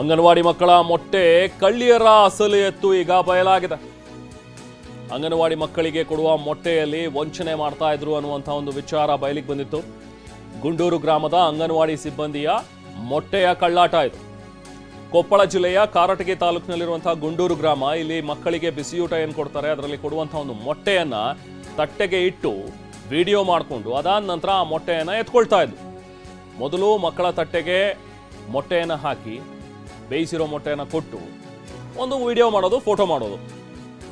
ಅಂಗನವಾಡಿ ಮಕ್ಕಳ ಮೊಟ್ಟೆ ಕಳ್ಳಿಯರ ಅಸಲು ಎತ್ತು ಈಗ ಬಯಲಾಗಿದೆ. ಅಂಗನವಾಡಿ ಮಕ್ಕಳಿಗೆ ಕೊಡುವ ಮೊಟ್ಟೆಯಲ್ಲಿ ವಂಚನೆ ಮಾಡ್ತಾ ಇದ್ರು ಅನ್ನುವಂಥ ಒಂದು ವಿಚಾರ ಬಯಲಿಗೆ ಬಂದಿತ್ತು. ಗುಂಡೂರು ಗ್ರಾಮದ ಅಂಗನವಾಡಿ ಸಿಬ್ಬಂದಿಯ ಮೊಟ್ಟೆಯ ಕಳ್ಳಾಟ ಇದು. ಕೊಪ್ಪಳ ಜಿಲ್ಲೆಯ ಕಾರಟಗಿ ತಾಲೂಕಿನಲ್ಲಿರುವಂತಹ ಗುಂಡೂರು ಗ್ರಾಮ. ಇಲ್ಲಿ ಮಕ್ಕಳಿಗೆ ಬಿಸಿಯೂಟ ಏನು ಕೊಡ್ತಾರೆ ಅದರಲ್ಲಿ ಕೊಡುವಂತಹ ಒಂದು ಮೊಟ್ಟೆಯನ್ನ ತಟ್ಟೆಗೆ ಇಟ್ಟು ವಿಡಿಯೋ ಮಾಡಿಕೊಂಡು ಅದಾದ ನಂತರ ಆ ಮೊಟ್ಟೆಯನ್ನ ಎತ್ಕೊಳ್ತಾ ಇದ್ರು. ಮೊದಲು ಮಕ್ಕಳ ತಟ್ಟೆಗೆ ಮೊಟ್ಟೆಯನ್ನು ಹಾಕಿ ಬೇಯಿಸಿರೋ ಮೊಟ್ಟೆಯನ್ನು ಕೊಟ್ಟು ಒಂದು ವಿಡಿಯೋ ಮಾಡೋದು, ಫೋಟೋ ಮಾಡೋದು.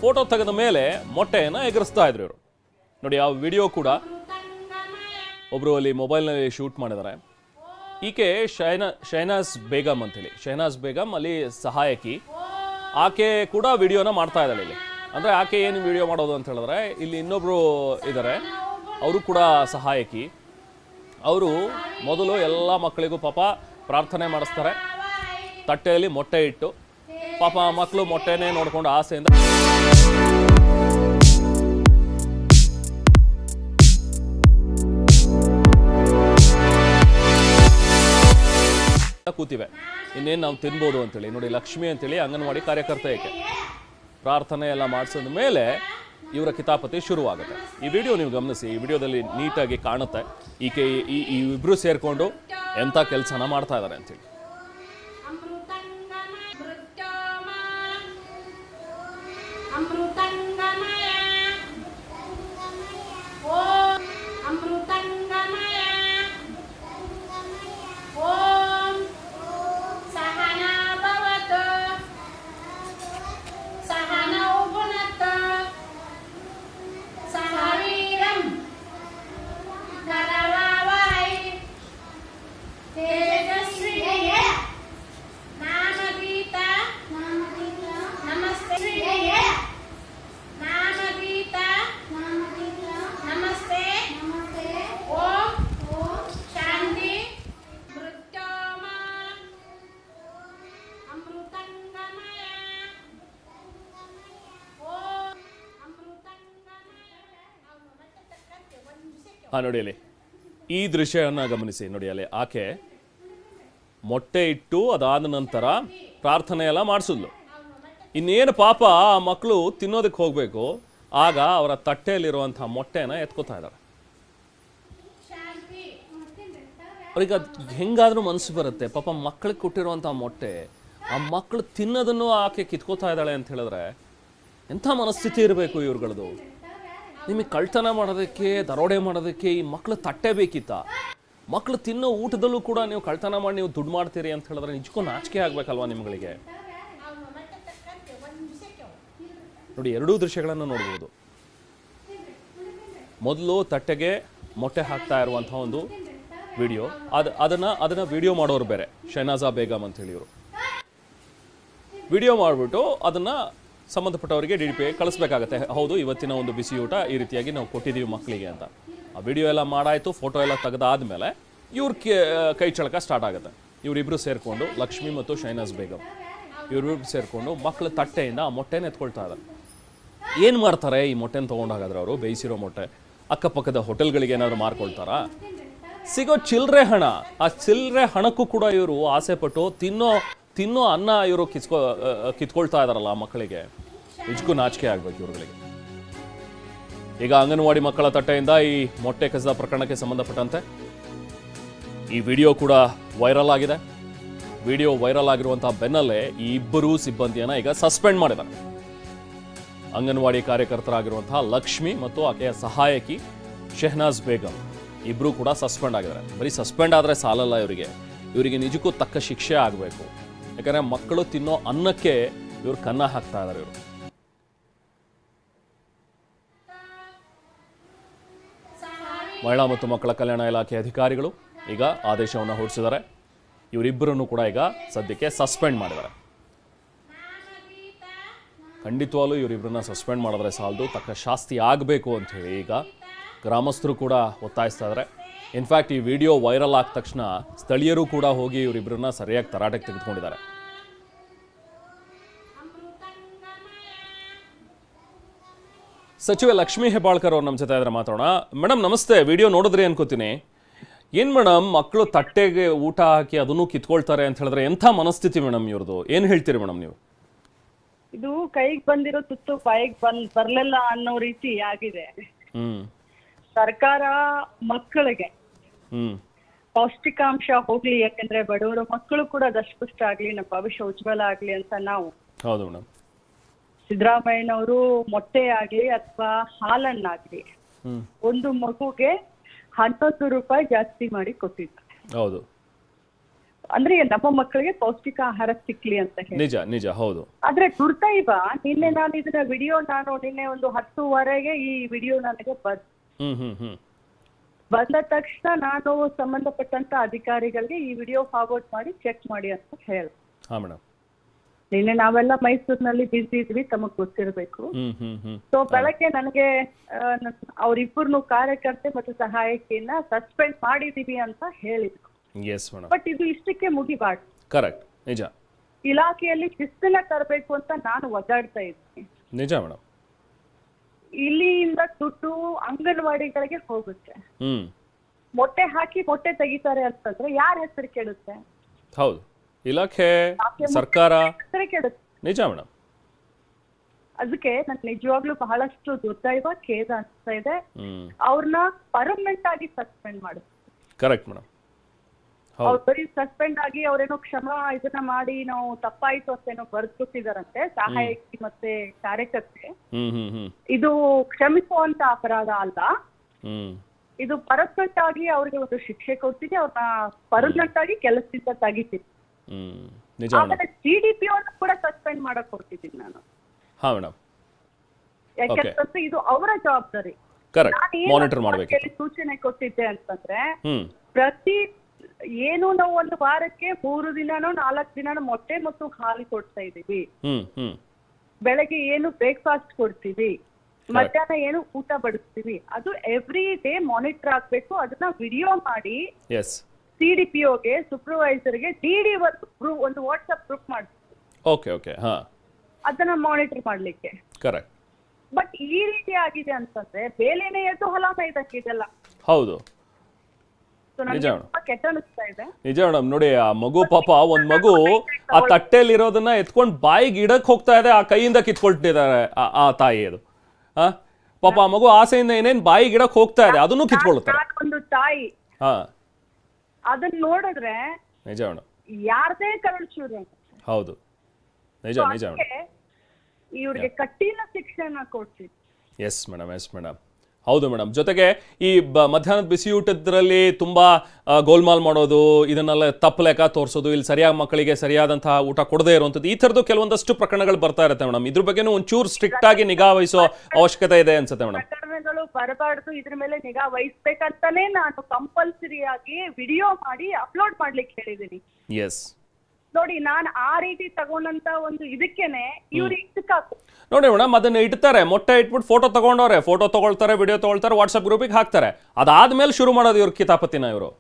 ಫೋಟೋ ತೆಗೆದ ಮೇಲೆ ಮೊಟ್ಟೆಯನ್ನು ಎಗರಿಸ್ತಾ ಇದ್ರು ಇವರು. ನೋಡಿ, ಆ ವಿಡಿಯೋ ಕೂಡ ಒಬ್ರು ಅಲ್ಲಿ ಮೊಬೈಲ್ನಲ್ಲಿ ಶೂಟ್ ಮಾಡಿದ್ದಾರೆ. ಈಕೆ ಶಹನಾಜ್ ಬೇಗಂ ಅಂತೇಳಿ, ಶಹನಾಜ್ ಬೇಗಂ ಅಲ್ಲಿ ಸಹಾಯಕಿ. ಆಕೆ ಕೂಡ ವಿಡಿಯೋನ ಮಾಡ್ತಾ ಇದ್ದಾಳೆ ಇಲ್ಲಿ. ಅಂದರೆ ಆಕೆ ಏನು ವಿಡಿಯೋ ಮಾಡೋದು ಅಂತ ಹೇಳಿದ್ರೆ, ಇಲ್ಲಿ ಇನ್ನೊಬ್ರು ಇದ್ದಾರೆ, ಅವರು ಕೂಡ ಸಹಾಯಕಿ. ಅವರು ಮೊದಲು ಎಲ್ಲ ಮಕ್ಕಳಿಗೂ ಪಾಪ ಪ್ರಾರ್ಥನೆ ಮಾಡಿಸ್ತಾರೆ. ತಟ್ಟೆಯಲ್ಲಿ ಮೊಟ್ಟೆ ಇಟ್ಟು ಪಾಪ ಮಕ್ಕಳು ಮೊಟ್ಟೆನೇ ನೋಡ್ಕೊಂಡು ಆಸೆಯಿಂದ ಕೂತಿವೆ. ಇನ್ನೇನು ನಾವು ತಿನ್ಬೋದು ಅಂತೇಳಿ. ನೋಡಿ, ಲಕ್ಷ್ಮಿ ಅಂತೇಳಿ ಅಂಗನವಾಡಿ ಕಾರ್ಯಕರ್ತ. ಏಕೆ ಪ್ರಾರ್ಥನೆ ಎಲ್ಲ ಮಾಡಿಸಿದ ಮೇಲೆ ಇವರ ಕಿತಾಪತಿ ಶುರುವಾಗುತ್ತೆ. ಈ ವಿಡಿಯೋ ನೀವು ಗಮನಿಸಿ. ಈ ವಿಡಿಯೋದಲ್ಲಿ ನೀಟಾಗಿ ಕಾಣುತ್ತೆ ಈಕೆ ಈ ಇಬ್ರು ಸೇರ್ಕೊಂಡು ಎಂಥ ಕೆಲಸನ ಮಾಡ್ತಾ ಇದ್ದಾರೆ ಅಂತೇಳಿ. ನೋಡಿ, ಅಲ್ಲಿ ಈ ದೃಶ್ಯವನ್ನು ಗಮನಿಸಿ. ನೋಡಿ, ಅಲ್ಲಿ ಆಕೆ ಮೊಟ್ಟೆ ಇಟ್ಟು ಅದಾದ ನಂತರ ಪ್ರಾರ್ಥನೆ ಎಲ್ಲ ಮಾಡಿಸಿದ್ಲು. ಇನ್ನೇನು ಪಾಪ ಆ ಮಕ್ಕಳು ತಿನ್ನೋದಕ್ಕೆ ಹೋಗಬೇಕು, ಆಗ ಅವರ ತಟ್ಟೆಯಲ್ಲಿರುವಂಥ ಮೊಟ್ಟೆನ ಎತ್ಕೋತಾ ಇದ್ದಾರೆ. ಅವ್ರಿಗೆ ಅದು ಹೆಂಗಾದ್ರೂ ಮನಸ್ಸು ಬರುತ್ತೆ. ಪಾಪ ಮಕ್ಕಳಿಗೆ ಕೊಟ್ಟಿರುವಂಥ ಮೊಟ್ಟೆ ಆ ಮಕ್ಕಳು ತಿನ್ನೋದನ್ನು ಆಕೆ ಕಿತ್ಕೋತಾ ಇದ್ದಾಳೆ ಅಂತ ಹೇಳಿದ್ರೆ ಎಂಥ ಮನಸ್ಥಿತಿ ಇರಬೇಕು ಇವ್ರುಗಳದು. ನಿಮಗೆ ಕಳ್ತನ ಮಾಡೋದಕ್ಕೆ, ದರೋಡೆ ಮಾಡೋದಕ್ಕೆ ಈ ಮಕ್ಕಳು ತಟ್ಟೆ ಬೇಕಿತ್ತ? ಮಕ್ಕಳು ತಿನ್ನೋ ಊಟದಲ್ಲೂ ಕೂಡ ನೀವು ಕಳ್ತನ ಮಾಡಿ ನೀವು ದುಡ್ಡು ಮಾಡ್ತೀರಿ ಅಂತ ಹೇಳಿದ್ರೆ ನಿಜಕ್ಕೂ ನಾಚಿಕೆ ಆಗಬೇಕಲ್ವಾ ನಿಮ್ಗಳಿಗೆ? ನೋಡಿ, ಎರಡೂ ದೃಶ್ಯಗಳನ್ನು ನೋಡ್ಬೋದು. ಮೊದಲು ತಟ್ಟೆಗೆ ಮೊಟ್ಟೆ ಹಾಕ್ತಾ ಇರುವಂಥ ಒಂದು ವಿಡಿಯೋ, ಅದನ್ನು ವಿಡಿಯೋ ಮಾಡೋರು ಬೇರೆ, ಶಹನಾಜಾ ಬೇಗಂ ಅಂತೇಳಿ ಇವರು. ವಿಡಿಯೋ ಮಾಡಿಬಿಟ್ಟು ಅದನ್ನು ಸಂಬಂಧಪಟ್ಟವರಿಗೆ DDP ಕಳಿಸ್ಬೇಕಾಗತ್ತೆ. ಹೌದು, ಇವತ್ತಿನ ಒಂದು ಬಿಸಿ ಊಟ ಈ ರೀತಿಯಾಗಿ ನಾವು ಕೊಟ್ಟಿದ್ದೀವಿ ಮಕ್ಕಳಿಗೆ ಅಂತ. ಆ ವಿಡಿಯೋ ಎಲ್ಲ ಮಾಡಾಯಿತು, ಫೋಟೋ ಎಲ್ಲ ತೆಗೆದಾದ್ಮೇಲೆ ಇವ್ರ ಕೈ ಚಳಕ ಸ್ಟಾರ್ಟ್ ಆಗುತ್ತೆ. ಇವರಿಬ್ಬರು ಸೇರಿಕೊಂಡು, ಲಕ್ಷ್ಮಿ ಮತ್ತು ಶಹನಾಜ್ ಬೇಗಂ ಇವರಿಬ್ಬರು ಸೇರಿಕೊಂಡು ಮಕ್ಕಳ ತಟ್ಟೆಯಿಂದ ಆ ಮೊಟ್ಟೆನ ಎತ್ಕೊಳ್ತಾ ಇದ್ದಾರೆ. ಏನು ಮಾಡ್ತಾರೆ ಈ ಮೊಟ್ಟೆನ ತೊಗೊಂಡಾಗಾದ್ರೆ ಅವರು? ಬೇಯಿಸಿರೋ ಮೊಟ್ಟೆ ಅಕ್ಕಪಕ್ಕದ ಹೋಟೆಲ್ಗಳಿಗೆ ಏನಾದ್ರು ಮಾರ್ಕೊಳ್ತಾರಾ? ಸಿಗೋ ಚಿಲ್ಲರೆ ಹಣ, ಆ ಚಿಲ್ಲರೆ ಹಣಕ್ಕೂ ಕೂಡ ಇವರು ಆಸೆಪಟ್ಟು ತಿನ್ನೋ ಅನ್ನ ಇವರು ಕಿತ್ಕೊಳ್ತಾ ಇದಾರಲ್ಲ ಆ ಮಕ್ಕಳಿಗೆ. ನಿಜಕ್ಕೂ ನಾಚಿಕೆ ಆಗ್ಬೇಕು ಇವ್ರುಗಳಿಗೆ. ಈಗ ಅಂಗನವಾಡಿ ಮಕ್ಕಳ ತಟ್ಟೆಯಿಂದ ಈ ಮೊಟ್ಟೆ ಕಸಿದ ಪ್ರಕರಣಕ್ಕೆ ಸಂಬಂಧಪಟ್ಟಂತೆ ಈ ವಿಡಿಯೋ ಕೂಡ ವೈರಲ್ ಆಗಿದೆ. ವಿಡಿಯೋ ವೈರಲ್ ಆಗಿರುವಂತಹ ಬೆನ್ನಲ್ಲೇ ಈ ಇಬ್ಬರೂ ಸಿಬ್ಬಂದಿಯನ್ನ ಈಗ ಸಸ್ಪೆಂಡ್ ಮಾಡಿದ್ದಾರೆ. ಅಂಗನವಾಡಿ ಕಾರ್ಯಕರ್ತರಾಗಿರುವಂತಹ ಲಕ್ಷ್ಮಿ ಮತ್ತು ಆಕೆಯ ಸಹಾಯಕಿ ಶಹನಾಜ್ ಬೇಗಂ ಇಬ್ಬರೂ ಕೂಡ ಸಸ್ಪೆಂಡ್ ಆಗಿದ್ದಾರೆ. ಬರೀ ಸಸ್ಪೆಂಡ್ ಆದರೆ ಸಾಲಲ್ಲ, ಇವರಿಗೆ ನಿಜಕ್ಕೂ ತಕ್ಕ ಶಿಕ್ಷೆ ಆಗಬೇಕು. ಯಾಕಂದರೆ ಮಕ್ಕಳು ತಿನ್ನೋ ಅನ್ನಕ್ಕೆ ಇವರು ಕನ್ನ ಹಾಕ್ತಾ ಇದ್ದಾರೆ. ಇವರು ಮಹಿಳಾ ಮತ್ತು ಮಕ್ಕಳ ಕಲ್ಯಾಣ ಇಲಾಖೆ ಅಧಿಕಾರಿಗಳು ಈಗ ಆದೇಶವನ್ನು ಹೊರಡಿಸಿದ್ದಾರೆ. ಇವರಿಬ್ಬರನ್ನು ಕೂಡ ಈಗ ಸದ್ಯಕ್ಕೆ ಸಸ್ಪೆಂಡ್ ಮಾಡಿದ್ದಾರೆ. ಖಂಡಿತವಾಗ್ಲೂ ಇವರಿಬ್ಬರನ್ನ ಸಸ್ಪೆಂಡ್ ಮಾಡಿದ್ರೆ ಸಾಲದು, ತಕ್ಕ ಶಾಸ್ತಿ ಆಗಬೇಕು ಅಂತ ಹೇಳಿ ಈಗ ಗ್ರಾಮಸ್ಥರು ಕೂಡ ಒತ್ತಾಯಿಸ್ತಾ ಇದ್ದಾರೆ. ಇನ್ಫ್ಯಾಕ್ಟ್ ಈ ವಿಡಿಯೋ ವೈರಲ್ ಆದ ತಕ್ಷಣ ಸ್ಥಳೀಯರು ಕೂಡ ಹೋಗಿ ಇವರಿಬ್ಬರನ್ನ ಸರಿಯಾಗಿ ತರಾಟೆಗೆ ತೆಗೆದುಕೊಂಡಿದ್ದಾರೆ. ಸಚಿವೆ ಲಕ್ಷ್ಮಿ ಹೆಬ್ಬಾಳ್ಕರ್ ಅವರು ನಮ್ಮ ಜೊತೆ ಇದ್ರೆ ಮಾತಾಡೋಣ. ಮೇಡಮ್ ನಮಸ್ತೆ. ವಿಡಿಯೋ ನೋಡಿದ್ರಿ ಅನ್ಕೋತೀನಿ. ಏನು ಮೇಡಮ್, ಮಕ್ಕಳು ತಟ್ಟೆಗೆ ಊಟ ಹಾಕಿ ಅದನ್ನು ಕಿತ್ಕೊಳ್ತಾರೆ ಅಂತ ಹೇಳಿದ್ರೆ ಎಂಥ ಮನಸ್ಥಿತಿ ಮೇಡಮ್ ಇವ್ರದ್ದು? ಏನು ಹೇಳ್ತೀರಿ ಮೇಡಮ್ ನೀವು? ಇದು ಕೈಗೆ ಬಂದಿರೋ ತುತ್ತು ಬಾಯಿಗೆ ಬರ್ಲಿಲ್ಲ ಅನ್ನೋ ರೀತಿ ಆಗಿದೆ. ಸರ್ಕಾರ ಮಕ್ಕಳಿಗೆ ಪೌಷ್ಟಿಕಾಂಶ ಹೋಗ್ಲಿ, ಯಾಕಂದ್ರೆ ಬಡವರ ಮಕ್ಕಳು ಕೂಡ ದಷ್ಟಪುಷ್ಟ ಆಗ್ಲಿ, ನಮ್ಮ ಭವಿಷ್ಯ ಉಜ್ವಲ ಆಗ್ಲಿ ಅಂತ ನಾವು ಹೌದು ಮೇಡಮ್ ಸಿದ್ದರಾಮಯ್ಯನವರು ಮೊಟ್ಟೆ ಆಗ್ಲಿ ಅಥವಾ ಹಾಲನ್ನಾಗ್ಲಿ ಒಂದು ಮಗುಗೆ 11 ರೂಪಾಯಿ ಜಾಸ್ತಿ ಮಾಡಿ ಕೊಟ್ಟಿದ್ರು. ಹೌದು, ಅಂದ್ರೆ ನಮ್ಮ ಮಕ್ಕಳಿಗೆ ಪೌಷ್ಟಿಕ ಆಹಾರ ಸಿಕ್ಲಿ ಅಂತ ಹೇಳಿ. ನಿಜ ನಿಜ, ಹೌದು. ಆದ್ರೆ ದುರ್ದೈವ, ನಿನ್ನೆ ನಾನು ಇದನ್ನ ವಿಡಿಯೋ ನಿನ್ನೆ ಒಂದು 10:15 ಈ ವಿಡಿಯೋ ನನಗೆ ಬಂದ ತಕ್ಷಣ ನಾನು ಸಂಬಂಧಪಟ್ಟಂತ ಅಧಿಕಾರಿಗಳಿಗೆ ಈ ವಿಡಿಯೋ ಫಾರ್ವರ್ಡ್ ಮಾಡಿ ಚೆಕ್ ಮಾಡಿ ಅಂತ ಹೇಳಿದೆ. ನಿನ್ನೆ ನಾವೆಲ್ಲ ಮೈಸೂರಿನಲ್ಲಿ ಬಿಸಿ ಇದ್ವಿ, ತಮಗ್ ಗೊತ್ತಿರ್ಬೇಕು. ಸೊ ಬೆಳಗ್ಗೆ ನನಗೆ ಅವ್ರಿಬ್ಬರನ್ನು ಕಾರ್ಯಕರ್ತೆ ಮತ್ತು ಸಹಾಯಕಿಯನ್ನ ಸಸ್ಪೆಂಡ್ ಮಾಡಿದೀವಿ ಅಂತ ಹೇಳಿದ್ರು. ಬಟ್ ಇದು ಇಷ್ಟಕ್ಕೆ ಮುಗಿಬಾರ್ದು. ಕರೆಕ್ಟ್, ನಿಜ. ಇಲಾಖೆಯಲ್ಲಿ ಶಿಸ್ತನ್ನ ತರಬೇಕು ಅಂತ ನಾನು ಒದ್ದಾಡ್ತಾ ಇದ್ದೀನಿ. ನಿಜ ಮೇಡಮ್. ಇಲ್ಲಿಂದ ದುಡ್ಡು ಅಂಗನವಾಡಿಗಳಿಗೆ ಹೋಗುತ್ತೆ. ಮೊಟ್ಟೆ ಹಾಕಿ ಮೊಟ್ಟೆ ತೆಗಿತಾರೆ ಅಂತಂದ್ರೆ ಯಾರ ಹೆಸರು ಕೆಡುತ್ತೆ? ಹೌದು, ಇಲಾಖೆ, ಸರ್ಕಾರ ಹೆಸರು ಕೆಡುತ್ತೆ. ನಿಜ ಮೇಡಮ್. ಅದಕ್ಕೆ ನನ್ಗೆ ನಿಜವಾಗ್ಲೂ ಬಹಳಷ್ಟು ದುರ್ದೈವ, ಖೇದ ಅನಿಸ್ತಾ ಇದೆ. ಅವ್ರನ್ನ ಪರ್ಮನೆಂಟ್ ಆಗಿ ಸಸ್ಪೆಂಡ್ ಮಾಡುತ್ತೆ. Correct madam. ಅವ್ರು ಬರೀ ಸಸ್ಪೆಂಡ್ ಆಗಿ ಅವ್ರೇನೋ ಕ್ಷಮಾ ಇದನ್ನ ಮಾಡಿ ನಾವು ತಪ್ಪಾಯ್ತು ಅಂತೇನೋ ಬರ್ಕೊಟ್ಟಿದಾರಂತೆ ಸಹಾಯಕಿ ಮತ್ತೆ ಕಾರ್ಯಕರ್ತೆ. ಇದು ಕ್ಷಮಿಸುವಂತ ಅಪರಾಧ ಅಲ್ಲ. ಇದು ಪರ್ಮನೆಂಟ್ ಆಗಿ ಅವ್ರಿಗೆ ಒಂದು ಶಿಕ್ಷೆ ಕೊಡ್ತೀನಿ, ಅವ್ರನ್ನ ಪರ್ಮನೆಂಟ್ ಆಗಿ ಕೆಲಸದಿಂದ ತೆಗಿತೀನಿ. ಆಮೇಲೆ CDPO ಕೂಡ ಸಸ್ಪೆಂಡ್ ಮಾಡಕ್ ಕೊಡ್ತಿದ್ದೀನಿ ನಾನು. ಯಾಕೆಂತಂದ್ರೆ ಇದು ಅವರ ಜವಾಬ್ದಾರಿ. ಸೂಚನೆ ಕೊಟ್ಟಿದ್ದೆ ಅಂತಂದ್ರೆ ಪ್ರತಿ ಏನು ನಾವು ಒಂದು ವಾರಕ್ಕೆ 3 ದಿನನೋ 4 ದಿನನೋ ಮೊಟ್ಟೆ ಮತ್ತು ಹಾಲು ಕೊಡ್ತಾ ಇದೀವಿ. ಬೆಳಗ್ಗೆ ಏನು ಬ್ರೇಕ್ಫಾಸ್ಟ್ ಕೊಡ್ತೀವಿ, ಮಧ್ಯಾಹ್ನ ಏನು ಊಟ ಬಡಿಸ್ತೀವಿ, ಅದು ಎವ್ರಿ ಡೇ ಮಾನಿಟರ್ ಆಗ್ಬೇಕು. ಅದನ್ನ ವಿಡಿಯೋ ಮಾಡಿ CDPOಗೆ, ಸೂಪರ್ವೈಸರ್ಗೆ, DD ಒಂದು ವಾಟ್ಸ್ಆಪ್ ಗ್ರೂಪ್ ಮಾಡ್ತೀವಿ ಅದನ್ನ ಮಾನಿಟರ್ ಮಾಡ್ಲಿಕ್ಕೆ. ಬಟ್ ಈ ರೀತಿ ಆಗಿದೆ ಅಂತಂದ್ರೆ ಬೇಲೆನೆ ಎದ್ದು ಹೊಲ ಇದಕ್ಕಿದೆಲ್ಲ. ಹೌದು, ನಿಜ ಮೇಡಮ್. ನೋಡಿ, ಆ ಮಗು ಪಾಪ, ಒಂದ್ ಮಗು ಆ ತಟ್ಟೆಯಲ್ಲಿ ಇರೋದನ್ನ ಎತ್ಕೊಂಡ್ ಬಾಯಿಗೆ ಇಡಕ್ ಹೋಗ್ತಾ ಇದೆ, ಆ ಕೈಯಿಂದ ಕಿತ್ಕೊಳ್ತಿದ್ದಾರೆ ಆ ತಾಯಿ. ಅದು ಪಾಪ ಆ ಮಗು ಆಸೆಯಿಂದ ಏನೇನ್ ಬಾಯಿಗೆ ಇಡಕ್ ಹೋಗ್ತಾ ಇದೆ ಅದನ್ನು ಕಿತ್ಕೊಳ್ತಾರೆ. ಒಂದು ತಾಯಿ ಅದನ್ನ ನೋಡಿದ್ರೆ ನಿಜ ಮೇಡಮ್, ಯಾರದೇ ಕರುಳು ಚೂರು. ಹೌದು, ನಿಜ ನಿಜ ಮೇಡಮ್. ಇವ್ರಿಗೆ ಕಠಿಣ ಶಿಕ್ಷೆನ ಕೊಡ್ತೀವಿ. Yes madam. ಹೌದು ಮೇಡಮ್. ಜೊತೆಗೆ ಈ ಮಧ್ಯಾಹ್ನದ ಬಿಸಿ ಊಟದ್ರಲ್ಲಿ ತುಂಬಾ ಗೋಲ್ಮಾಲ್ ಮಾಡೋದು, ಇದನ್ನೆಲ್ಲ ತಪ್ಪು ಲೆಕ್ಕ ತೋರಿಸೋದು, ಇಲ್ಲಿ ಸರಿಯಾಗಿ ಮಕ್ಕಳಿಗೆ ಸರಿಯಾದಂತಹ ಊಟ ಕೊಡದೇ ಇರುವಂಥದ್ದು, ಈ ಥರದ್ದು ಕೆಲವೊಂದಷ್ಟು ಪ್ರಕರಣಗಳು ಬರ್ತಾ ಇರುತ್ತೆ ಮೇಡಮ್. ಇದ್ರ ಬಗ್ಗೆನೂ ಒಂಚೂರು ಸ್ಟ್ರಿಕ್ಟ್ ಆಗಿ ನಿಗಾ ವಹಿಸೋ ಅವಶ್ಯಕತೆ ಇದೆ ಅನ್ಸುತ್ತೆ ಮೇಡಮ್. ಪ್ರಕರಣಗಳು ಬರಬಾರ್ದು, ಇದ್ರ ಮೇಲೆ ನಿಗಾ ವಹಿಸ್ಬೇಕಂತಾನೆ ನಾನು ಕಂಪಲ್ಸರಿ ಆಗಿ ವಿಡಿಯೋ ಮಾಡಿ ಅಪ್ಲೋಡ್ ಮಾಡ್ಲಿಕ್ಕೆ ಹೇಳಿದ್ದೀನಿ. ನೋಡಿ, ನಾನು ಆ ರೀತಿ ತಗೊಂಡಂತ ಒಂದು ಇದಕ್ಕೇನೆ ಇವ್ರು ಇಷ್ಟಕ್ಕಾಕು ನೋಡಿ ಮೇಡಮ್, ಅದನ್ನ ಇಡ್ತಾರೆ, ಮೊಟ್ಟೆ ಇಟ್ಬಿಟ್ಟು ಫೋಟೋ ತಗೊಂಡವ್ರೆ, ಫೋಟೋ ತಗೊಳ್ತಾರೆ, ವಿಡಿಯೋ ತಗೊಳ್ತಾರೆ, ವಾಟ್ಸ್ಆಪ್ ಗ್ರೂಪಿಗೆ ಹಾಕ್ತಾರೆ. ಅದಾದ್ಮೇಲೆ ಶುರು ಮಾಡೋದು ಇವ್ರ ಕಿತಾಪತಿನ ಇವರು.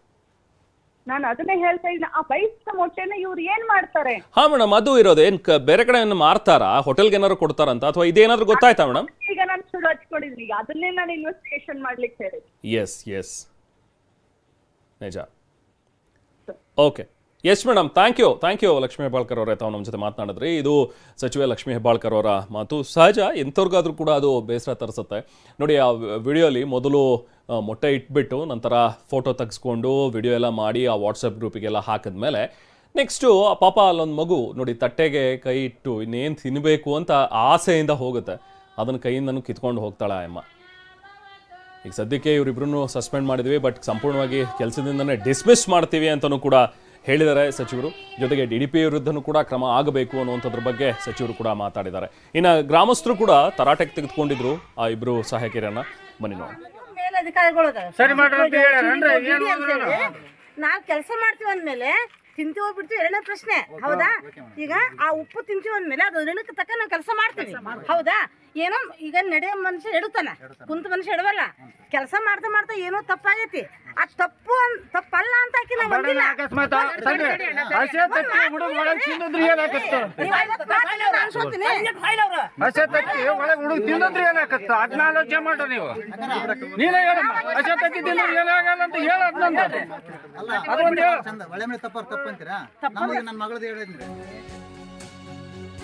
ನಾನು ಅದನ್ನೇ ಹೇಳ್ತಾ ಇದ್ದೀನಿ, ಆ ಬೈಸ್ತ ಮೊಟ್ಟೆನ ಇವ್ರು ಏನ್ ಮಾಡ್ತಾರೆ? ಮೇಡಮ್, ಅದು ಇರೋದು ಏನ್ ಬೇರೆ ಕಡೆ ಮಾರ್ತಾರಾ, ಹೋಟೆಲ್ಗೆ ಏನಾದ್ರು ಕೊಡ್ತಾರಂತ, ಅಥವಾ ಇದೇನಾದ್ರು ಗೊತ್ತಾಯ್ತಾ ಮೇಡಮ್? ಈಗ ನಾನು ಶುರು ಹಚ್ಕೊಂಡಿದ್ದೀನಿ, ಈಗ ಅದನ್ನೇ ನಾನು ಇನ್ವೆಸ್ಟಿಗೇಷನ್ ಮಾಡ್ಲಿಕ್ಕೆ ಹೇಳಿದ್ದೆ. ನಿಜ. Okay, yes madam, thank you Lakshmi Hebbalkar ಅವರೇ, ತಾವು ನಮ್ಮ ಜೊತೆ ಮಾತನಾಡಿದ್ರಿ. ಇದು ಸಚಿವೆ ಲಕ್ಷ್ಮೀ ಹೆಬ್ಬಾಳ್ಕರ್ ಅವರ ಮಾತು. ಸಹಜ, ಎಂಥವ್ರಿಗಾದ್ರೂ ಕೂಡ ಅದು ಬೇಸರ ತರಿಸುತ್ತೆ. ನೋಡಿ, ಆ ವಿಡಿಯೋಲಿ ಮೊದಲು ಮೊಟ್ಟೆ ಇಟ್ಬಿಟ್ಟು ನಂತರ ಫೋಟೋ ತೆಗೆಸ್ಕೊಂಡು ವಿಡಿಯೋ ಎಲ್ಲ ಮಾಡಿ ಆ ವಾಟ್ಸಪ್ ಗ್ರೂಪಿಗೆಲ್ಲ ಹಾಕಿದ್ಮೇಲೆ ನೆಕ್ಸ್ಟು ಪಾಪ ಅಲ್ಲೊಂದು ಮಗು ನೋಡಿ ತಟ್ಟೆಗೆ ಕೈ ಇಟ್ಟು ಇನ್ನೇನು ತಿನ್ನಬೇಕು ಅಂತ ಆಸೆಯಿಂದ ಹೋಗುತ್ತೆ, ಅದನ್ನು ಕೈಯಿಂದನೂ ಕಿತ್ಕೊಂಡು ಹೋಗ್ತಾಳೆ ಆ ಅಮ್ಮ. ಈಗ ಸದ್ಯಕ್ಕೆ ಇವರಿಬ್ರು ಸಸ್ಪೆಂಡ್ ಮಾಡಿದ್ವಿ, ಬಟ್ ಸಂಪೂರ್ಣವಾಗಿ ಕೆಲಸದಿಂದನೇ ಡಿಸ್ಮಿಸ್ ಮಾಡ್ತೀವಿ ಅಂತಲೂ ಕೂಡ ಹೇಳಿದ್ದಾರೆ ಸಚಿವರು. ಜೊತೆಗೆ DDP ವಿರುದ್ಧನೂ ಕೂಡ ಕ್ರಮ ಆಗಬೇಕು ಅನ್ನುವಂಥದ್ರ ಬಗ್ಗೆ ಸಚಿವರು ಕೂಡ ಮಾತಾಡಿದ್ದಾರೆ. ಇನ್ನು ಗ್ರಾಮಸ್ಥರು ಕೂಡ ತರಾಟೆಗೆ ತೆಗೆದುಕೊಂಡಿದ್ರು ಆ ಇಬ್ಬರು ಸಹಾಯಕಿಯರನ್ನ. ಬನ್ನಿ ನೋಡಿ. ನಾವು ಕೆಲಸ ಮಾಡ್ತೀವಿ ಅಂದ್ಮೇಲೆ ತಿಂತೀವೋ ಬಿಡ್ತೀವಿ ಎರಡನೇ ಪ್ರಶ್ನೆ, ಹೌದಾ? ಈಗ ಆ ಉಪ್ಪು ತಿಂತೀವಿ ಅಂದ್ಮೇಲೆ ಅದು ಋಣಕ್ಕೆ ತಕ್ಕ ನಾವು ಕೆಲಸ ಮಾಡ್ತೀವಿ, ಹೌದಾ? ಏನೋ ಈಗ ನಡೆಯೋ ಮನುಷ್ಯ ಎಡುತ್ತಾನೆ, ಕುಂತ ಮನುಷ್ಯ ಎಡವಲ್ಲ. ಕೆಲಸ ಮಾಡ್ತಾ ಮಾಡ್ತಾ ಏನೋ ತಪ್ಪಾಗೈತಿ, ಅದು ತಪ್ಪಲ್ಲ ಅಂತ ಆಕಿ ನಾವು ಬಂದಿಲ್ಲ. ಅಕಸ್ಮಾತ್ ಹಸೆ ತತ್ತಿ ಹುಡುಗ ಒಳಗೆ ತಿನ್ನೋದ್ರಿ ಏನಾಗತ್ತ? ಹಸೆ ತತ್ತಿ ಒಳಗೆ ಹುಡುಗ ತಿನ್ನೋದ್ರಿ ಏನಾಗತ್ತ? ಅದನ್ನ ಆಲೋಚನೆ ಮಾಡ್ರಿ ನೀವು. ನೀನೇ ಹೇಳಮ್ಮ, ಹಸೆ ತತ್ತಿ ತಿನ್ನೋದು ಏನಾಗಲ್ಲ ಅಂತ ಹೇಳ. ಅದೊಂದು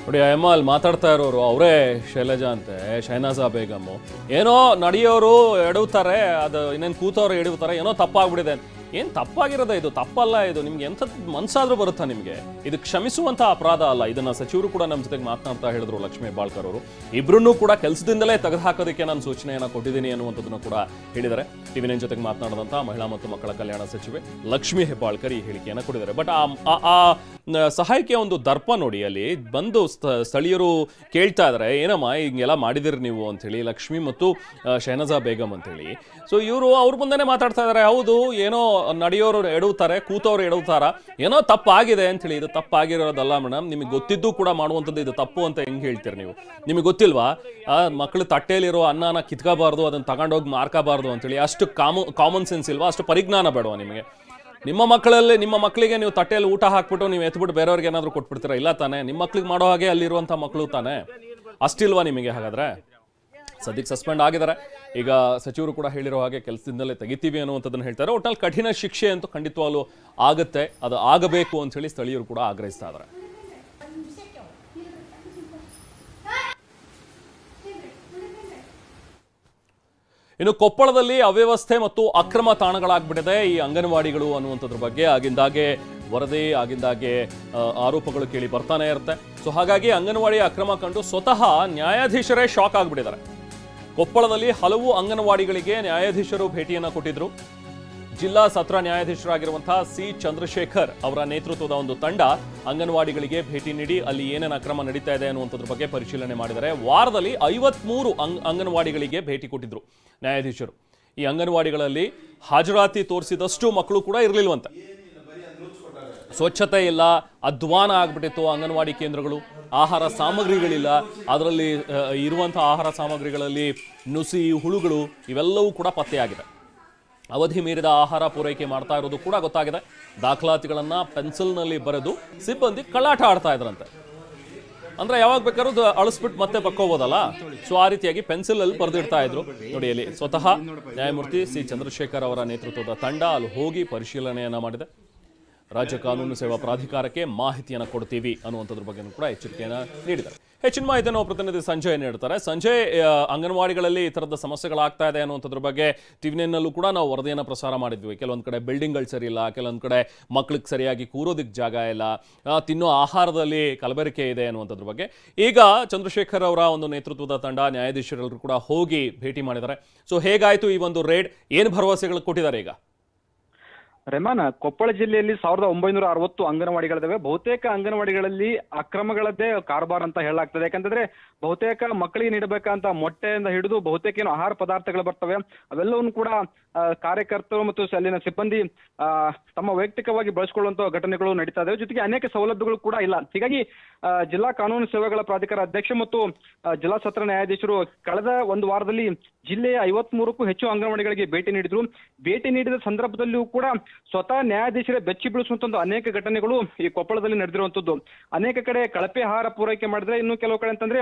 ನೋಡಿ, ಅಮ್ಮ ಅಲ್ಲಿ ಮಾತಾಡ್ತಾ ಇರೋರು ಅವರೇ ಶೈಲಜಾ ಅಂತೆ, ಶಹನಾಜಾ ಬೇಗಮ್. ಏನೋ ನಡೆಯೋರು ಎಡವ್ತಾರೆ, ಅದು ಇನ್ನೇನು ಕೂತವ್ರು ಎಡವ್ತಾರೆ, ಏನೋ ತಪ್ಪಾಗ್ಬಿಟ್ಟಿದೆ. ಏನು ತಪ್ಪಾಗಿರೋದ? ಇದು ತಪ್ಪಲ್ಲ. ಇದು ನಿಮ್ಗೆ ಎಂಥ ಮನ್ಸಾದ್ರೂ ಬರುತ್ತಾ ನಿಮಗೆ? ಇದು ಕ್ಷಮಿಸುವಂಥ ಅಪರಾಧ ಅಲ್ಲ. ಇದನ್ನ ಸಚಿವರು ಕೂಡ ನಮ್ಮ ಜೊತೆಗೆ ಮಾತನಾಡ್ತಾ ಹೇಳಿದ್ರು, ಲಕ್ಷ್ಮೀ ಹೆಬ್ಬಾಳ್ಕರ್ ಅವರು. ಇಬ್ಬರನ್ನೂ ಕೂಡ ಕೆಲಸದಿಂದಲೇ ತೆಗೆದುಹಾಕೋದಕ್ಕೆ ನಾನು ಸೂಚನೆಯನ್ನು ಕೊಟ್ಟಿದ್ದೀನಿ ಅನ್ನುವಂಥದ್ದನ್ನು ಕೂಡ ಹೇಳಿದ್ದಾರೆ. ಟಿವಿ9 ಜೊತೆಗೆ ಮಾತನಾಡಿದಂಥ ಮಹಿಳಾ ಮತ್ತು ಮಕ್ಕಳ ಕಲ್ಯಾಣ ಸಚಿವೆ ಲಕ್ಷ್ಮೀ ಹೆಬ್ಬಾಳ್ಕರ್ ಈ ಹೇಳಿಕೆಯನ್ನು ಕೊಟ್ಟಿದ್ದಾರೆ. ಬಟ್ ಆ ಸಹಾಯಕ್ಕೆ ಒಂದು ದರ್ಪ ನೋಡಿ, ಅಲ್ಲಿ ಬಂದು ಸ್ಥಳೀಯರು ಕೇಳ್ತಾ ಇದ್ದಾರೆ, ಏನಮ್ಮ ಹಿಂಗೆಲ್ಲ ಮಾಡಿದಿರಿ ನೀವು ಅಂಥೇಳಿ, ಲಕ್ಷ್ಮಿ ಮತ್ತು ಶಹನಾಜಾ ಬೇಗಮ್ ಅಂತೇಳಿ. ಸೊ ಇವರು ಅವ್ರ ಮುಂದೆನೇ ಮಾತಾಡ್ತಾ ಇದ್ದಾರೆ, ಹೌದು ಏನೋ ನಡೆಯೋರು ಎಡವ್ತಾರೆ, ಕೂತವ್ರು ಎಡವ್ತಾರ, ಏನೋ ತಪ್ಪಾಗಿದೆ ಅಂಥೇಳಿ. ಇದು ತಪ್ಪಾಗಿರೋದಲ್ಲ ಮೇಡಮ್, ನಿಮಗೆ ಗೊತ್ತಿದ್ದು ಕೂಡ ಮಾಡುವಂಥದ್ದು ಇದು ತಪ್ಪು ಅಂತ ಹೆಂಗೆ ಹೇಳ್ತೀರಿ ನೀವು? ನಿಮಗೆ ಗೊತ್ತಿಲ್ವಾ ಮಕ್ಕಳು ತಟ್ಟೆಯಲ್ಲಿರೋ ಅನ್ನನ ಕಿತ್ಕೋಬಾರ್ದು, ಅದನ್ನು ತಗೊಂಡೋಗಿ ಮಾರ್ಕೋಬಾರ್ದು ಅಂತೇಳಿ? ಅಷ್ಟು ಕಾಮನ್ ಸೆನ್ಸ್ ಇಲ್ವಾ? ಅಷ್ಟು ಪರಿಜ್ಞಾನ ಬೇಡವಾ ನಿಮಗೆ? ನಿಮ್ಮ ಮಕ್ಕಳಿಗೆ ನೀವು ತಟ್ಟೆಯಲ್ಲಿ ಊಟ ಹಾಕ್ಬಿಟ್ಟು ನೀವು ಎತ್ಬಿಟ್ಟು ಬೇರೆಯವ್ರಿಗೆ ಏನಾದರೂ ಕೊಟ್ಬಿಡ್ತೀರಾ? ಇಲ್ಲ ತಾನೇ? ನಿಮ್ಮ ಮಕ್ಳಿಗೆ ಮಾಡೋ ಹಾಗೆ ಅಲ್ಲಿರುವಂಥ ಮಕ್ಕಳು ತಾನೇ? ಅಷ್ಟಿಲ್ವಾ ನಿಮಗೆ? ಹಾಗಾದ್ರೆ ಸದ್ಯಕ್ಕೆ ಸಸ್ಪೆಂಡ್ ಆಗಿದ್ದಾರೆ. ಈಗ ಸಚಿವರು ಕೂಡ ಹೇಳಿರೋ ಹಾಗೆ ಕೆಲಸದಿಂದಲೇ ತೆಗಿತೀವಿ ಅನ್ನುವಂಥದ್ದನ್ನು ಹೇಳ್ತಾರೆ. ಒಟ್ಟಲ್ಲಿ ಕಠಿಣ ಶಿಕ್ಷೆ ಅಂತೂ ಖಂಡಿತವಾಗ್ಲೂ ಆಗುತ್ತೆ, ಅದು ಆಗಬೇಕು ಅಂತ ಹೇಳಿ ಸ್ಥಳೀಯರು ಕೂಡ ಆಗ್ರಹಿಸ್ತಾ ಇದ್ದಾರೆ. ಇನ್ನು ಕೊಪ್ಪಳದಲ್ಲಿ ಅವ್ಯವಸ್ಥೆ ಮತ್ತು ಅಕ್ರಮ ತಾಣಗಳಾಗ್ಬಿಟ್ಟಿದೆ ಈ ಅಂಗನವಾಡಿಗಳು ಅನ್ನುವಂಥದ್ರ ಬಗ್ಗೆ ಆಗಿಂದಾಗೆ ವರದಿ, ಆಗಿಂದಾಗೆ ಆರೋಪಗಳು ಕೇಳಿ ಬರ್ತಾನೆ ಇರುತ್ತೆ. ಸೊ ಹಾಗಾಗಿ ಅಂಗನವಾಡಿ ಅಕ್ರಮ ಕಂಡು ಸ್ವತಃ ನ್ಯಾಯಾಧೀಶರೇ ಶಾಕ್ ಆಗಿಬಿಟ್ಟಿದ್ದಾರೆ. ಕೊಪ್ಪಳದಲ್ಲಿ ಹಲವು ಅಂಗನವಾಡಿಗಳಿಗೆ ನ್ಯಾಯಾಧೀಶರು ಭೇಟಿಯನ್ನು ಕೊಟ್ಟಿದ್ರು. ಜಿಲ್ಲಾ ಸತ್ರ ನ್ಯಾಯಾಧೀಶರಾಗಿರುವಂತಹ ಸಿ ಚಂದ್ರಶೇಖರ್ ಅವರ ನೇತೃತ್ವದ ಒಂದು ತಂಡ ಅಂಗನವಾಡಿಗಳಿಗೆ ಭೇಟಿ ನೀಡಿ ಅಲ್ಲಿ ಏನೇನು ಅಕ್ರಮ ನಡೀತಾ ಇದೆ ಅನ್ನುವಂಥದ್ರ ಬಗ್ಗೆ ಪರಿಶೀಲನೆ ಮಾಡಿದ್ದಾರೆ. ವಾರದಲ್ಲಿ 53 ಅಂಗನವಾಡಿಗಳಿಗೆ ಭೇಟಿ ಕೊಟ್ಟಿದ್ರು ನ್ಯಾಯಾಧೀಶರು. ಈ ಅಂಗನವಾಡಿಗಳಲ್ಲಿ ಹಾಜರಾತಿ ತೋರಿಸಿದಷ್ಟು ಮಕ್ಕಳು ಕೂಡ ಇರಲಿಲ್ವಂತೆ. ಸ್ವಚ್ಛತೆ ಇಲ್ಲ, ಅಧ್ವಾನ ಆಗ್ಬಿಟ್ಟಿತ್ತು ಅಂಗನವಾಡಿ ಕೇಂದ್ರಗಳು. ಆಹಾರ ಸಾಮಗ್ರಿಗಳಿಲ್ಲ, ಅದರಲ್ಲಿ ಇರುವಂತಹ ಆಹಾರ ಸಾಮಗ್ರಿಗಳಲ್ಲಿ ನುಸಿ, ಹುಳುಗಳು ಇವೆಲ್ಲವೂ ಕೂಡ ಪತ್ತೆಯಾಗಿದೆ. ಅವಧಿ ಮೀರಿದ ಆಹಾರ ಪೂರೈಕೆ ಮಾಡ್ತಾ ಇರೋದು ಕೂಡ ಗೊತ್ತಾಗಿದೆ. ದಾಖಲಾತಿಗಳನ್ನು ಪೆನ್ಸಿಲ್ನಲ್ಲಿ ಬರೆದು ಸಿಬ್ಬಂದಿ ಕಳ್ಳಾಟ ಆಡ್ತಾ ಇದ್ರಂತೆ. ಅಂದ್ರೆ ಯಾವಾಗ ಬೇಕಾದ್ರೂ ಅಳಿಸ್ಬಿಟ್ಟು ಮತ್ತೆ ಬಕ್ಕೋಬೋದಲ್ಲ, ಸೊ ಆ ರೀತಿಯಾಗಿ ಪೆನ್ಸಿಲಲ್ಲಿ ಬರೆದಿಡ್ತಾ ಇದ್ರು. ನೋಡಿ, ಅಲ್ಲಿ ಸ್ವತಃ ನ್ಯಾಯಮೂರ್ತಿ ಸಿ ಚಂದ್ರಶೇಖರ್ ಅವರ ನೇತೃತ್ವದ ತಂಡ ಅಲ್ಲಿ ಹೋಗಿ ಪರಿಶೀಲನೆಯನ್ನ ಮಾಡಿದೆ. ರಾಜ್ಯ ಕಾನೂನು ಸೇವಾ ಪ್ರಾಧಿಕಾರಕ್ಕೆ ಮಾಹಿತಿಯನ್ನು ಕೊಡ್ತೀವಿ ಅನ್ನುವಂಥದ್ರ ಬಗ್ಗೆ ಕೂಡ ಎಚ್ಚರಿಕೆಯನ್ನು ನೀಡಿದ್ದಾರೆ. ಹೆಚ್ಚಿನ ಮಾಹಿತಿಯನ್ನು ಪ್ರತಿನಿಧಿ ಸಂಜಯ್ ನೀಡ್ತಾರೆ. ಸಂಜಯ್, ಅಂಗನವಾಡಿಗಳಲ್ಲಿ ಈ ಥರದ ಸಮಸ್ಯೆಗಳಾಗ್ತಾ ಇದೆ ಅನ್ನುವಂಥದ್ರ ಬಗ್ಗೆ ಟಿವಿ9ನಲ್ಲೂ ಕೂಡ ನಾವು ವರದಿಯನ್ನು ಪ್ರಸಾರ ಮಾಡಿದ್ವಿ. ಕೆಲವೊಂದು ಕಡೆ ಬಿಲ್ಡಿಂಗ್ಗಳು ಸರಿ ಇಲ್ಲ, ಕೆಲವೊಂದು ಕಡೆ ಮಕ್ಳಿಗೆ ಸರಿಯಾಗಿ ಕೂರೋದಕ್ಕೆ ಜಾಗ ಇಲ್ಲ, ತಿನ್ನೋ ಆಹಾರದಲ್ಲಿ ಕಲಬೆರಕೆ ಇದೆ ಅನ್ನುವಂಥದ್ರ ಬಗ್ಗೆ. ಈಗ ಚಂದ್ರಶೇಖರ್ ಅವರ ಒಂದು ನೇತೃತ್ವದ ತಂಡ ನ್ಯಾಯಾಧೀಶರೆಲ್ಲರೂ ಕೂಡ ಹೋಗಿ ಭೇಟಿ ಮಾಡಿದ್ದಾರೆ. ಸೊ ಹೇಗಾಯಿತು ಈ ಒಂದು ರೇಡ್? ಏನು ಭರವಸೆಗಳು ಕೊಟ್ಟಿದ್ದಾರೆ ಈಗ? ರೆಮಾನ್, ಕೊಪ್ಪಳ ಜಿಲ್ಲೆಯಲ್ಲಿ 1960 ಅಂಗನವಾಡಿಗಳಿದಾವೆ. ಬಹುತೇಕ ಅಂಗನವಾಡಿಗಳಲ್ಲಿ ಅಕ್ರಮಗಳದ್ದೇ ಕಾರ್ಬಾರ್ ಅಂತ ಹೇಳಲಾಗ್ತದೆ. ಯಾಕಂತಂದ್ರೆ ಬಹುತೇಕ ಮಕ್ಕಳಿಗೆ ನೀಡಬೇಕಂತ ಮೊಟ್ಟೆಯಿಂದ ಹಿಡಿದು ಬಹುತೇಕ ಏನು ಆಹಾರ ಪದಾರ್ಥಗಳು ಬರ್ತವೆ, ಅವೆಲ್ಲವನ್ನು ಕೂಡ ಕಾರ್ಯಕರ್ತರು ಮತ್ತು ಅಲ್ಲಿನ ಸಿಬ್ಬಂದಿ ತಮ್ಮ ವೈಯಕ್ತಿಕವಾಗಿ ಬಳಸಿಕೊಳ್ಳುವಂತ ಘಟನೆಗಳು ನಡೀತಾ ಇದಾವೆ. ಜೊತೆಗೆ ಅನೇಕ ಸೌಲಭ್ಯಗಳು ಕೂಡ ಇಲ್ಲ. ಹೀಗಾಗಿ ಜಿಲ್ಲಾ ಕಾನೂನು ಸೇವೆಗಳ ಪ್ರಾಧಿಕಾರ ಅಧ್ಯಕ್ಷ ಮತ್ತು ಜಿಲ್ಲಾ ಸತ್ರ ನ್ಯಾಯಾಧೀಶರು ಕಳೆದ ಒಂದು ವಾರದಲ್ಲಿ ಜಿಲ್ಲೆಯ 53ಕ್ಕೂ ಹೆಚ್ಚು ಅಂಗನವಾಡಿಗಳಿಗೆ ಭೇಟಿ ನೀಡಿದ್ರು. ಭೇಟಿ ನೀಡಿದ ಸಂದರ್ಭದಲ್ಲಿಯೂ ಕೂಡ ಸ್ವತಃ ನ್ಯಾಯಾಧೀಶರೇ ಬೆಚ್ಚಿ ಬೀಳಿಸುವಂತ ಅನೇಕ ಘಟನೆಗಳು ಈ ಕೊಪ್ಪಳದಲ್ಲಿ ನಡೆದಿರುವಂತದ್ದು. ಅನೇಕ ಕಡೆ ಕಳಪೆ ಆಹಾರ ಪೂರೈಕೆ ಮಾಡಿದ್ರೆ, ಇನ್ನು ಕೆಲವು ಕಡೆ ಅಂತಂದ್ರೆ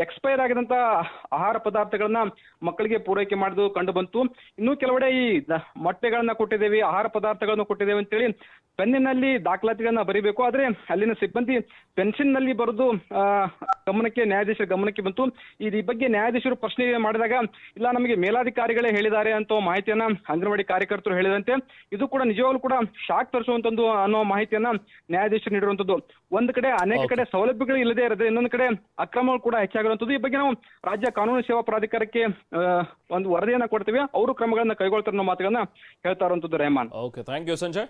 ಎಕ್ಸ್ಪೈರ್ ಆಗಿದಂತ ಆಹಾರ ಪದಾರ್ಥಗಳನ್ನ ಮಕ್ಕಳಿಗೆ ಪೂರೈಕೆ ಮಾಡೋದು ಕಂಡು ಬಂತು. ಇನ್ನು ಕೆಲವೆಡೆ ಈ ಮೊಟ್ಟೆಗಳನ್ನ ಕೊಟ್ಟಿದ್ದೇವೆ, ಆಹಾರ ಪದಾರ್ಥಗಳನ್ನು ಕೊಟ್ಟಿದ್ದೇವೆ ಅಂತೇಳಿ ಪೆನ್ನಿನಲ್ಲಿ ದಾಖಲಾತಿಗಳನ್ನ ಬರೀಬೇಕು. ಆದ್ರೆ ಅಲ್ಲಿನ ಸಿಬ್ಬಂದಿ ಪೆನ್ಸಿಲ್ ನಲ್ಲಿ ಬರೆದು ನ್ಯಾಯಾಧೀಶರ ಗಮನಕ್ಕೆ ಬಂತು. ಈ ಬಗ್ಗೆ ನ್ಯಾಯಾಧೀಶರು ಪ್ರಶ್ನೆ ಮಾಡಿದಾಗ, ಇಲ್ಲ ನಮಗೆ ಮೇಲಾಧಿಕಾರಿಗಳೇ ಹೇಳಿದ್ದಾರೆ ಅಂತ ಮಾಹಿತಿಯನ್ನ ಅಂಗನವಾಡಿ ಕಾರ್ಯಕರ್ತರು ಹೇಳಿದಂತೆ, ಇದು ಕೂಡ ನಿಜವಾಗ್ಲೂ ಕೂಡ ಶಾಕ್ ತರಿಸುವಂತದ್ದು ಅನ್ನೋ ಮಾಹಿತಿಯನ್ನ ನ್ಯಾಯಾಧೀಶರು ನೀಡಿರುವಂತದ್ದು. ಒಂದು ಕಡೆ ಅನೇಕ ಕಡೆ ಸೌಲಭ್ಯಗಳು ಇಲ್ಲದೆ ಇರೋದು, ಇನ್ನೊಂದು ಕಡೆ ಅಕ್ರಮಗಳು ಕೂಡ ಹೆಚ್ಚಾಗಿರುವಂತದ್ದು. ಈ ಬಗ್ಗೆ ನಾವು ರಾಜ್ಯ ಕಾನೂನು ಸೇವಾ ಪ್ರಾಧಿಕಾರಕ್ಕೆ ಒಂದು ವರದಿಯನ್ನ ಕೊಡ್ತೀವಿ, ಅವರು ಕ್ರಮಗಳನ್ನ ಕೈಗೊಳ್ತಾರೆ ಅನ್ನೋ ಮಾತುಗಳನ್ನ ಹೇಳ್ತಾ ಇರುವಂತದ್ದು. Rehman. Okay, thank you Sanjay.